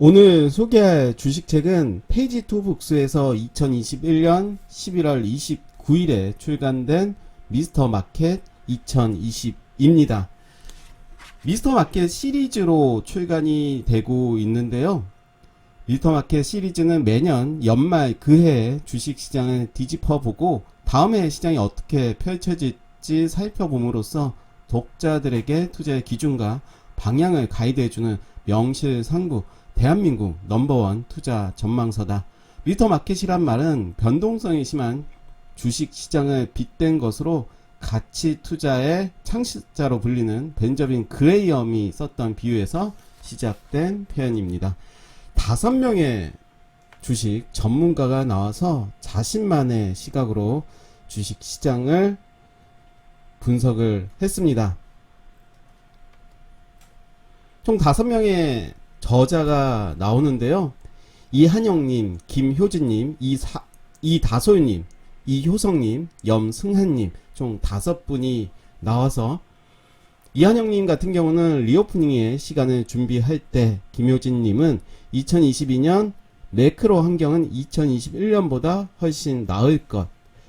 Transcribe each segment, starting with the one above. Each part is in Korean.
오늘 소개할 주식책은 페이지 투 북스에서 2021년 11월 29일에 출간된 미스터 마켓 2020입니다. 미스터 마켓 시리즈로 출간이 되고 있는데요. 미스터 마켓 시리즈는 매년 연말 그해 주식시장을 뒤집어보고 다음해 시장이 어떻게 펼쳐질지 살펴봄으로써 독자들에게 투자의 기준과 방향을 가이드해주는 명실상부 대한민국 넘버원 투자 전망서다. 미스터 마켓이란 말은 변동성이 심한 주식시장을 빗댄 것으로 가치 투자의 창시자로 불리는 벤저민 그레이엄이 썼던 비유에서 시작된 표현입니다. 5명의 주식 전문가가 나와서 자신만의 시각으로 주식시장을 분석을 했습니다. 총 5명의 저자가 나오는데요. 이한영님, 김효진님, 이다솔님, 이효성님, 염승한님 총 5분이 나와서 이한영님 같은 경우는 리오프닝의 시간을 준비할 때, 김효진님은 2022년 매크로 환경은 2021년보다 훨씬 나을 것,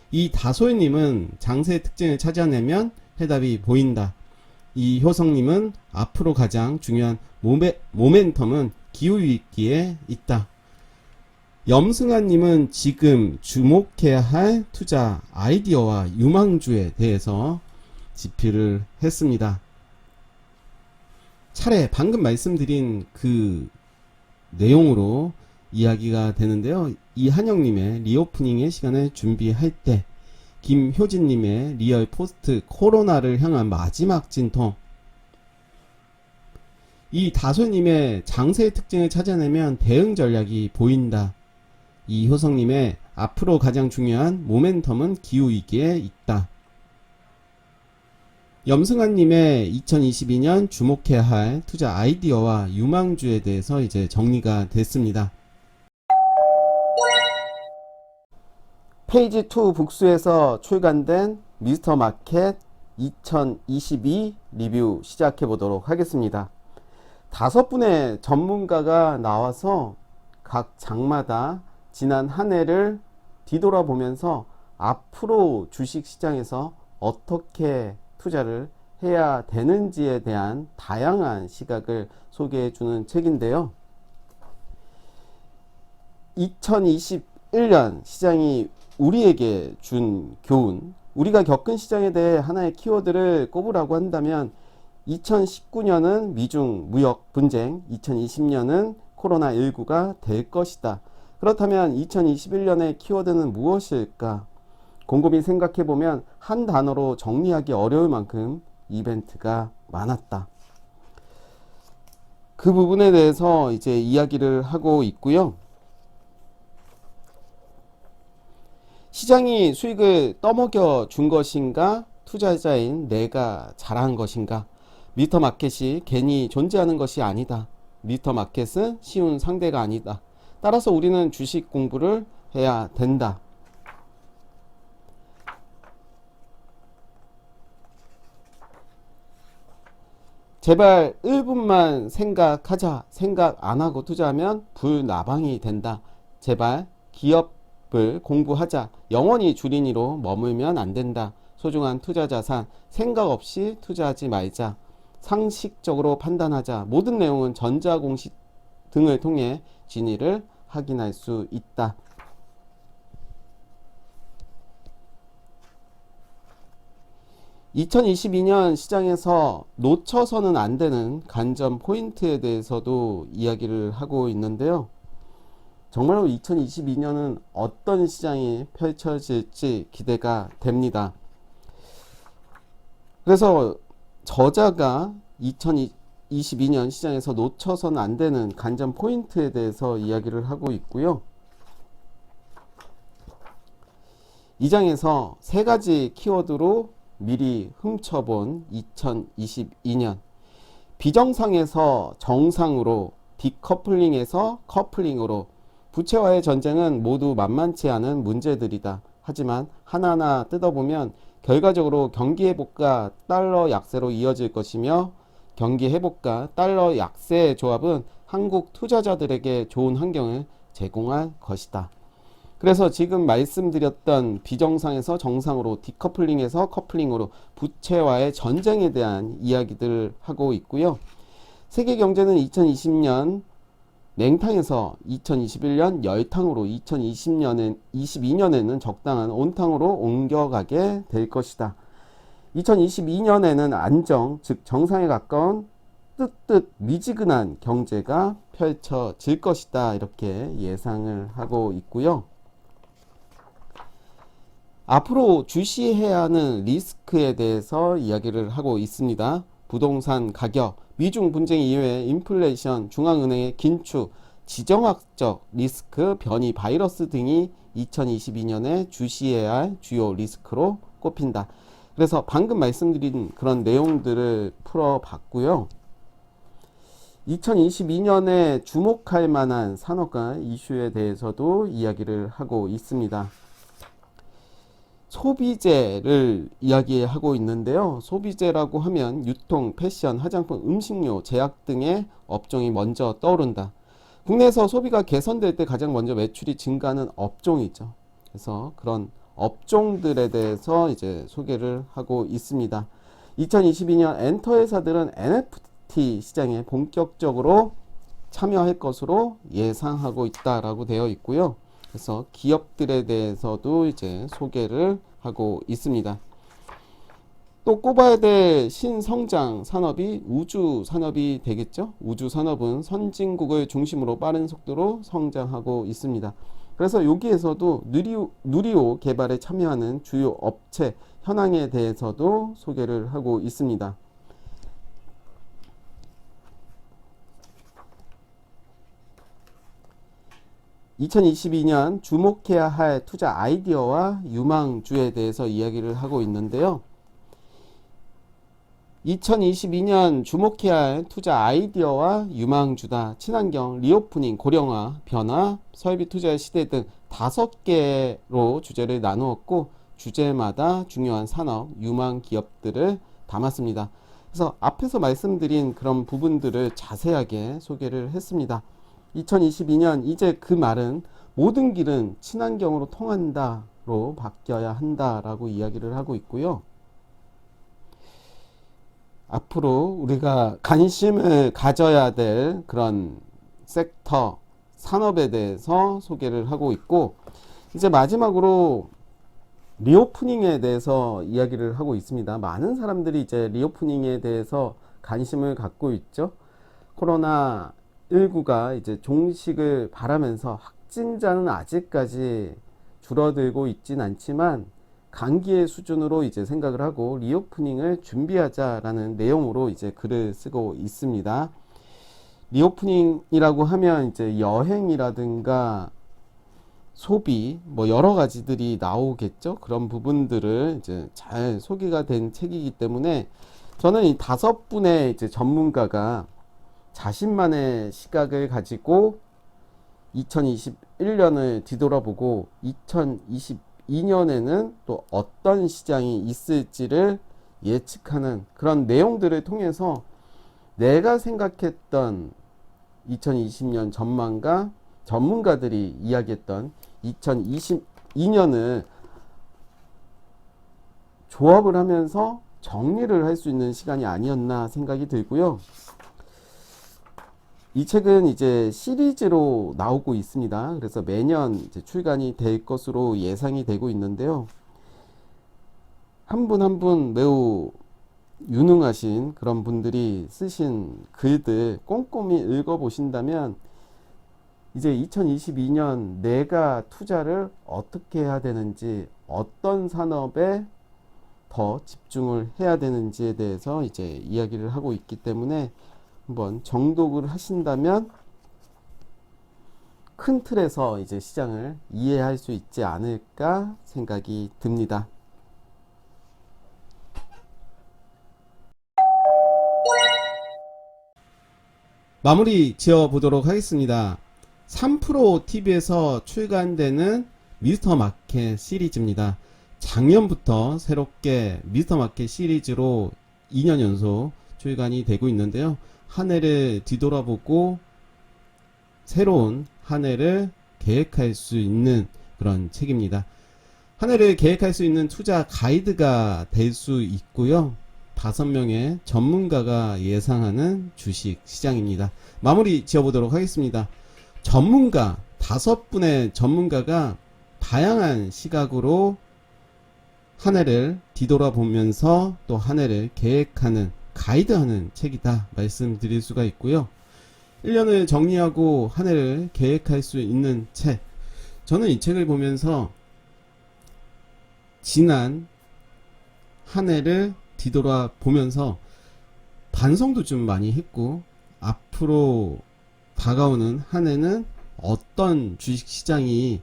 이다솔님은 장세의 특징을 찾아내면 해답이 보인다, 이효성님은 앞으로 가장 중요한 모멘텀은 기후위기에 있다, 염승환님은 지금 주목해야 할 투자 아이디어와 유망주에 대해서 지필을 했습니다. 차례 방금 말씀드린 그 내용으로 이야기가 되는데요. 이한영님의 리오프닝의 시간을 준비할 때, 김효진님의 리얼 포스트 코로나를 향한 마지막 진통, 이다솔님의 장세의 특징을 찾아내면 대응 전략이 보인다, 이효성님의 앞으로 가장 중요한 모멘텀은 기후위기에 있다, 염승환님의 2022년 주목해야 할 투자 아이디어와 유망주에 대해서 이제 정리가 됐습니다. 페이지 2 북스에서 출간된 미스터 마켓 2022 리뷰 시작해 보도록 하겠습니다. 5분의 전문가가 나와서 각 장마다 지난 한 해를 뒤돌아보면서 앞으로 주식시장에서 어떻게 투자를 해야 되는지에 대한 다양한 시각을 소개해 주는 책인데요. 2021년 시장이 우리에게 준 교훈, 우리가 겪은 시장에 대해 하나의 키워드를 꼽으라고 한다면 2019년은 미중 무역 분쟁, 2020년은 코로나19가 될 것이다. 그렇다면 2021년의 키워드는 무엇일까? 곰곰이 생각해보면 한 단어로 정리하기 어려울 만큼 이벤트가 많았다. 그 부분에 대해서 이제 이야기를 하고 있고요. 시장이 수익을 떠먹여 준 것인가, 투자자인 내가 잘한 것인가? 미스터 마켓이 괜히 존재하는 것이 아니다. 미스터 마켓은 쉬운 상대가 아니다. 따라서 우리는 주식 공부를 해야 된다. 제발 1분만 생각하자. 생각 안 하고 투자하면 불나방이 된다. 제발 기업을 공부하자. 영원히 주린이로 머물면 안 된다. 소중한 투자 자산 생각 없이 투자하지 말자. 상식적으로 판단하자. 모든 내용은 전자공식 등을 통해 진위를 확인할 수 있다. (2022년) 시장에서 놓쳐서는 안 되는 관전 포인트에 대해서도 이야기를 하고 있는데요. 정말로 2022년은 어떤 시장이 펼쳐질지 기대가 됩니다. 그래서 저자가 2022년 시장에서 놓쳐서는 안 되는 관전 포인트에 대해서 이야기를 하고 있고요. 이 장에서 3가지 키워드로 미리 훔쳐본 2022년, 비정상에서 정상으로, 디커플링에서 커플링으로, 부채와의 전쟁은 모두 만만치 않은 문제들이다. 하지만 하나하나 뜯어보면 결과적으로 경기 회복과 달러 약세로 이어질 것이며 경기 회복과 달러 약세의 조합은 한국 투자자들에게 좋은 환경을 제공할 것이다. 그래서 지금 말씀드렸던 비정상에서 정상으로, 디커플링에서 커플링으로 부채와의 전쟁에 대한 이야기들을 하고 있고요. 세계 경제는 2020년 냉탕에서 2021년 열탕으로, 2022년에는 적당한 온탕으로 옮겨가게 될 것이다. 2022년에는 안정, 즉 정상에 가까운 뜨뜻 미지근한 경제가 펼쳐질 것이다. 이렇게 예상을 하고 있고요. 앞으로 주시해야 하는 리스크에 대해서 이야기를 하고 있습니다. 부동산 가격, 미중 분쟁 이외에 인플레이션, 중앙은행의 긴축, 지정학적 리스크, 변이 바이러스 등이 2022년에 주시해야 할 주요 리스크로 꼽힌다. 그래서 방금 말씀드린 그런 내용들을 풀어봤고요. 2022년에 주목할 만한 산업과 이슈에 대해서도 이야기를 하고 있습니다. 소비재를 이야기하고 있는데요. 소비재라고 하면 유통, 패션, 화장품, 음식료, 제약 등의 업종이 먼저 떠오른다. 국내에서 소비가 개선될 때 가장 먼저 매출이 증가하는 업종이죠. 그래서 그런 업종들에 대해서 이제 소개를 하고 있습니다. 2022년 엔터 회사들은 NFT 시장에 본격적으로 참여할 것으로 예상하고 있다라고 되어 있고요. 그래서 기업들에 대해서도 이제 소개를 하고 있습니다. 또 꼽아야 될 신성장 산업이 우주 산업이 되겠죠. 우주 산업은 선진국을 중심으로 빠른 속도로 성장하고 있습니다. 그래서 여기에서도 누리호 개발에 참여하는 주요 업체 현황에 대해서도 소개를 하고 있습니다. 2022년 주목해야 할 투자 아이디어와 유망주에 대해서 이야기를 하고 있는데요. 2022년 주목해야 할 투자 아이디어와 유망주다. 친환경, 리오프닝, 고령화, 변화, 설비 투자의 시대 등 5개로 주제를 나누었고 주제마다 중요한 산업, 유망 기업들을 담았습니다. 그래서 앞에서 말씀드린 그런 부분들을 자세하게 소개를 했습니다. 2022년 이제 그 말은 모든 길은 친환경으로 통한다로 바뀌어야 한다라고 이야기를 하고 있고요. 앞으로 우리가 관심을 가져야 될 그런 섹터, 산업에 대해서 소개를 하고 있고, 이제 마지막으로 리오프닝에 대해서 이야기를 하고 있습니다. 많은 사람들이 이제 리오프닝에 대해서 관심을 갖고 있죠. 코로나19가 이제 종식을 바라면서 확진자는 아직까지 줄어들고 있진 않지만 감기의 수준으로 이제 생각을 하고 리오프닝을 준비하자라는 내용으로 이제 글을 쓰고 있습니다. 리오프닝이라고 하면 이제 여행이라든가 소비 뭐 여러 가지들이 나오겠죠. 그런 부분들을 이제 잘 소개가 된 책이기 때문에 저는 이 5분의 이제 전문가가 자신만의 시각을 가지고 2021년을 뒤돌아보고 2022년에는 또 어떤 시장이 있을지를 예측하는 그런 내용들을 통해서 내가 생각했던 2020년 전망과 전문가들이 이야기했던 2022년을 조합을 하면서 정리를 할 수 있는 시간이 아니었나 생각이 들고요. 이 책은 이제 시리즈로 나오고 있습니다. 그래서 매년 이제 출간이 될 것으로 예상이 되고 있는데요. 한 분 한 분 매우 유능하신 그런 분들이 쓰신 글들 꼼꼼히 읽어보신다면 이제 2022년 내가 투자를 어떻게 해야 되는지, 어떤 산업에 더 집중을 해야 되는지에 대해서 이제 이야기를 하고 있기 때문에 한번 정독을 하신다면 큰 틀에서 이제 시장을 이해할 수 있지 않을까 생각이 듭니다. 마무리 지어 보도록 하겠습니다. 3프로TV에서 출간되는 미스터마켓 시리즈입니다. 작년부터 새롭게 미스터마켓 시리즈로 2년 연속 출간이 되고 있는데요. 한 해를 뒤돌아보고 새로운 한 해를 계획할 수 있는 그런 책입니다. 한 해를 계획할 수 있는 투자 가이드가 될 수 있고요. 5명의 전문가가 예상하는 주식 시장입니다. 마무리 지어보도록 하겠습니다. 전문가, 5분의 전문가가 다양한 시각으로 한 해를 뒤돌아보면서 또 한 해를 계획하는, 가이드하는 책이다 말씀드릴 수가 있고요. 1년을 정리하고 한 해를 계획할 수 있는 책. 저는 이 책을 보면서 지난 한 해를 뒤돌아보면서 반성도 좀 많이 했고, 앞으로 다가오는 한 해는 어떤 주식시장이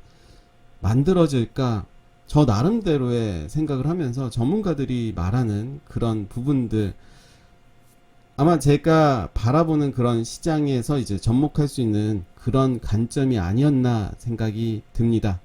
만들어질까, 저 나름대로의 생각을 하면서 전문가들이 말하는 그런 부분들, 아마 제가 바라보는 그런 시장에서 이제 접목할 수 있는 그런 관점이 아니었나 생각이 듭니다.